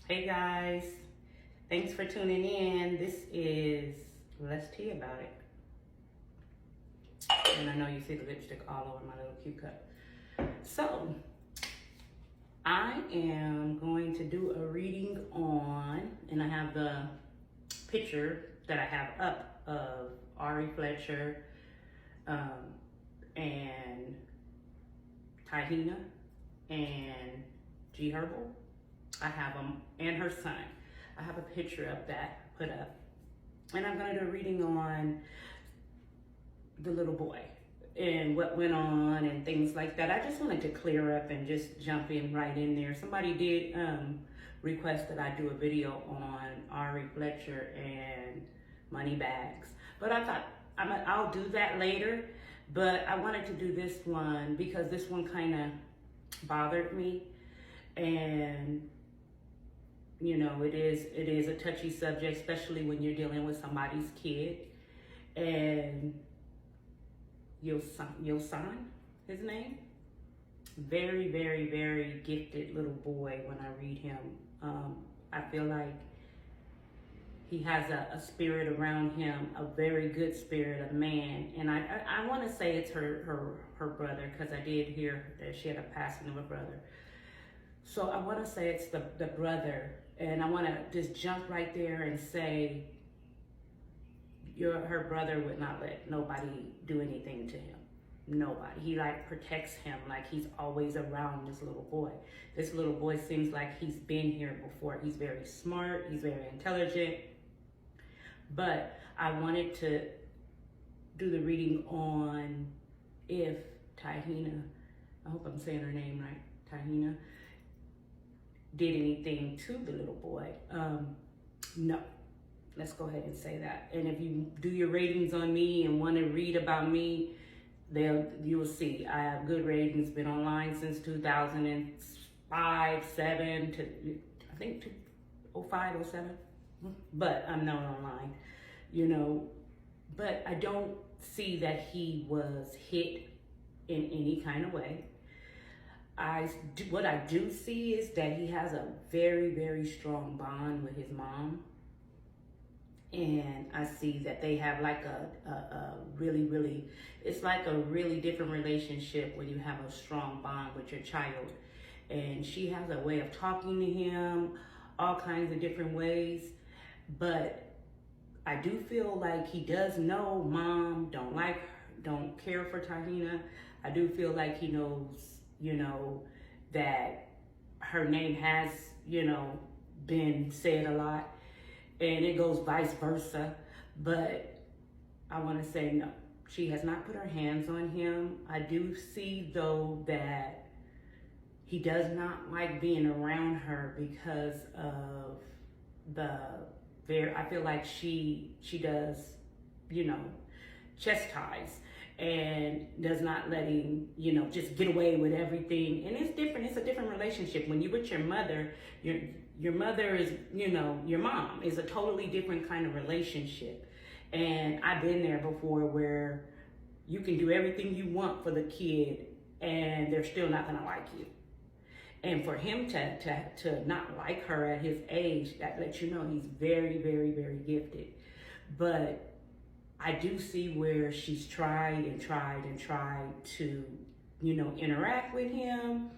Hey guys, thanks for tuning in. This is Let's Tea About It. And I know you see the lipstick all over my little cute cup. So, I am going to do a reading on, and I have the picture that I have up of Ari Fletcher and Tahina and G Herbal. I have them, and her son. I have a picture of that put up. And I'm going to do a reading on the little boy and what went on and things like that. I just wanted to clear up and just jump in right in there. Somebody did request that I do a video on Ari Fletcher and money bags. But I thought I'll do that later. But I wanted to do this one because this one kind of bothered me. And you know, it is a touchy subject, especially when you're dealing with somebody's kid. And Yosan, his name, very, very, very gifted little boy. When I read him, I feel like he has a spirit around him, a very good spirit, a man. And I want to say it's her brother, because I did hear that she had a passing of a brother. So I want to say it's the brother, and I want to just jump right there and say her brother would not let nobody do anything to him. Nobody. He like protects him, like he's always around this little boy. This little boy seems like he's been here before. He's very smart, he's very intelligent. But I wanted to do the reading on if Tahina, I hope I'm saying her name right, Tahina, did anything to the little boy. No, let's go ahead and say that. And if you do your ratings on me and want to read about me, you will see I have good ratings. Been online since 2005, 7 to I think 2005, 07. But I'm known online, you know. But I don't see that he was hit in any kind of way. What I do see is that he has a very, very strong bond with his mom. And I see that they have like a really, really, it's like a really different relationship when you have a strong bond with your child. And she has a way of talking to him, all kinds of different ways. But I do feel like he does know mom don't care for Tahina. I do feel like he knows, you know, that her name has, you know, been said a lot, and it goes vice versa. But I want to say no, she has not put her hands on him. I do see though that he does not like being around her because of I feel like she does, you know, chastise and does not let him, you know, just get away with everything. And it's different. It's a different relationship. When you're with your mother, your mother is, you know, your mom is a totally different kind of relationship. And I've been there before where you can do everything you want for the kid and they're still not going to like you. And for him to not like her at his age, that lets you know he's very, very, very gifted. But I do see where she's tried to, you know, interact with him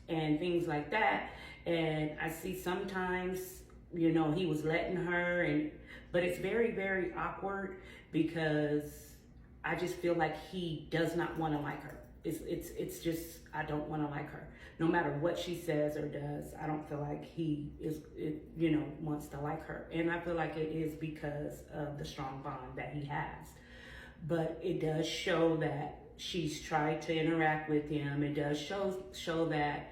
and things like that. And I see sometimes, you know, he was letting her, but it's very, very awkward because I just feel like he does not want to like her. It's just, I don't want to like her. No matter what she says or does, I don't feel like he you know, wants to like her. And I feel like it is because of the strong bond that he has. But it does show that she's tried to interact with him. It does show that,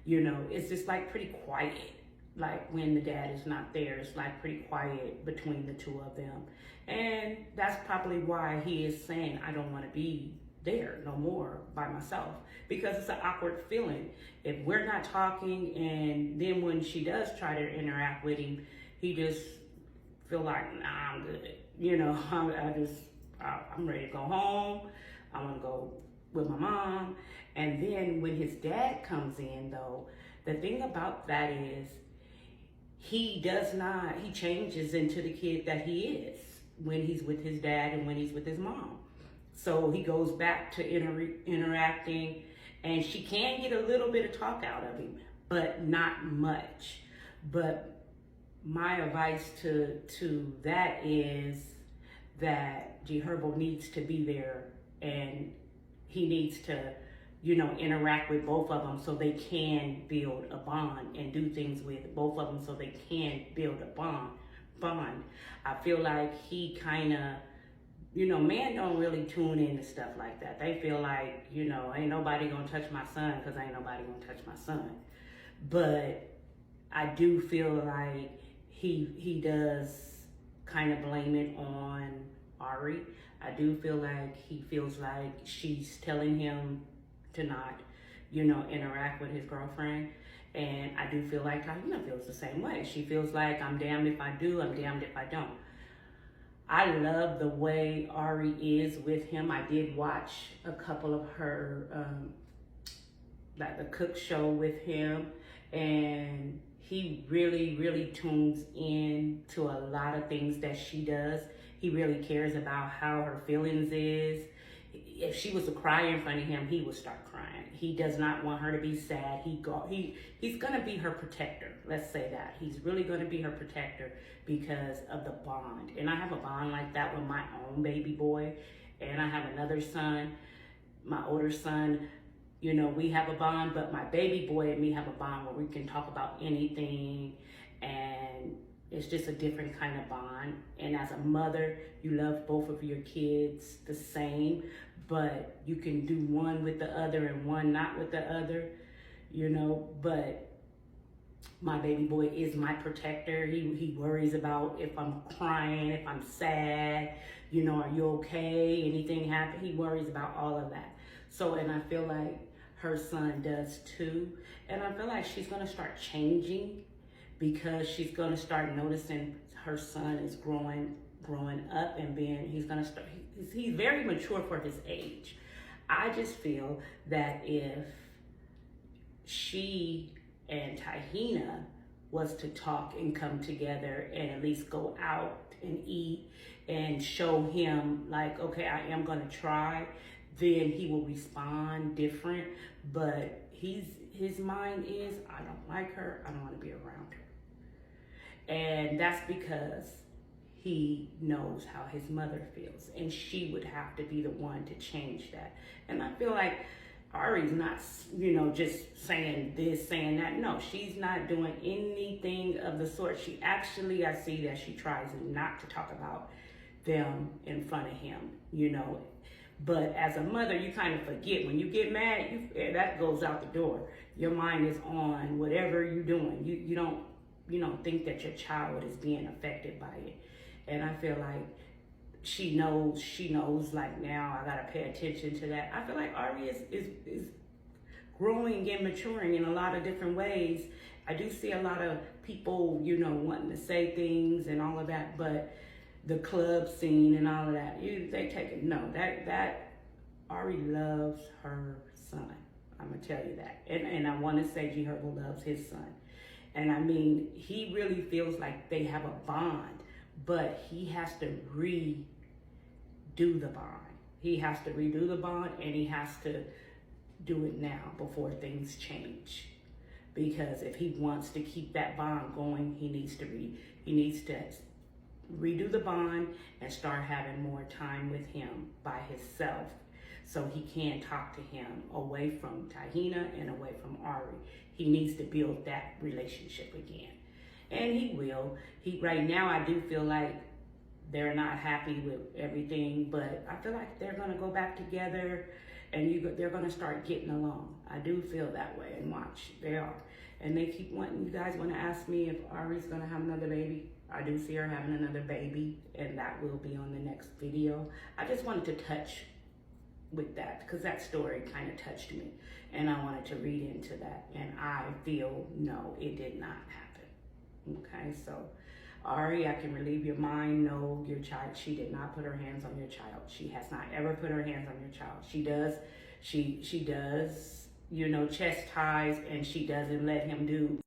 you know, it's just like pretty quiet. Like when the dad is not there, it's like pretty quiet between the two of them. And that's probably why he is saying, I don't want to be there no more by myself, because it's an awkward feeling. If we're not talking, and then when she does try to interact with him, he just feel like, nah, I'm good. You know, I'm ready to go home. I want to go with my mom. And then when his dad comes in though, the thing about that is he changes into the kid that he is when he's with his dad and when he's with his mom. So he goes back to interacting, and she can get a little bit of talk out of him, but not much. But my advice to that is that G Herbo needs to be there, and he needs to, interact with both of them so they can build a bond and do things with both of them so they can build a bond. I feel like he kind of, men don't really tune into stuff like that. They feel like, ain't nobody gonna touch my son because ain't nobody gonna touch my son. But I do feel like he does kind of blame it on Ari. I do feel like he feels like she's telling him to not, interact with his girlfriend. And I do feel like Tahina feels the same way. She feels like, I'm damned if I do, I'm damned if I don't. I love the way Ari is with him. I did watch a couple of her, like the cook show with him, and he really, really tunes in to a lot of things that she does. He really cares about how her feelings is. If she was to cry in front of him, he would start crying. He does not want her to be sad. He's gonna be her protector. Let's say that. He's really gonna be her protector because of the bond. And I have a bond like that with my own baby boy. And I have another son, my older son. We have a bond, but my baby boy and me have a bond where we can talk about anything, and it's just a different kind of bond. And as a mother, you love both of your kids the same, but you can do one with the other and one not with the other, but my baby boy is my protector. He worries about if I'm crying, if I'm sad, are you okay? Anything happen? He worries about all of that. So, and I feel like her son does too. And I feel like she's gonna start changing because she's gonna start noticing her son is growing up and he's very mature for his age. I just feel that if she and Tahina was to talk and come together and at least go out and eat and show him like, okay, I am gonna try, then he will respond different. But his mind is, I don't like her, I don't want to be around her. And that's because he knows how his mother feels, and she would have to be the one to change that. And I feel like Ari's not, just saying this, saying that. No, she's not doing anything of the sort. She actually, I see that she tries not to talk about them in front of him, But as a mother, you kind of forget. When you get mad, that goes out the door. Your mind is on whatever you're doing. You don't think that your child is being affected by it. And I feel like she knows like, now I gotta pay attention to that. I feel like Ari is growing and maturing in a lot of different ways. I do see a lot of people, wanting to say things and all of that, but the club scene and all of that, they take it. No, that Ari loves her son. I'm gonna tell you that. And I want to say G Herbo loves his son. And I mean, he really feels like they have a bond, but he has to redo the bond. He has to redo the bond, and he has to do it now before things change. Because if he wants to keep that bond going, he needs to redo the bond and start having more time with him by himself, so he can talk to him away from Tahina and away from Ari. He needs to build that relationship again, and he will. Right now, I do feel like they're not happy with everything, but I feel like they're gonna go back together, and they're gonna start getting along. I do feel that way, and watch, they are. And they keep wanting, you guys want to ask me if Ari's gonna have another baby. I do see her having another baby, and that will be on the next video. I just wanted to touch with that because that story kind of touched me, and I wanted to read into that. And I feel, no, it did not happen. Okay, so Ari, I can relieve your mind. No, your child, she did not put her hands on your child. She has not ever put her hands on your child. She does, chastise, and she doesn't let him do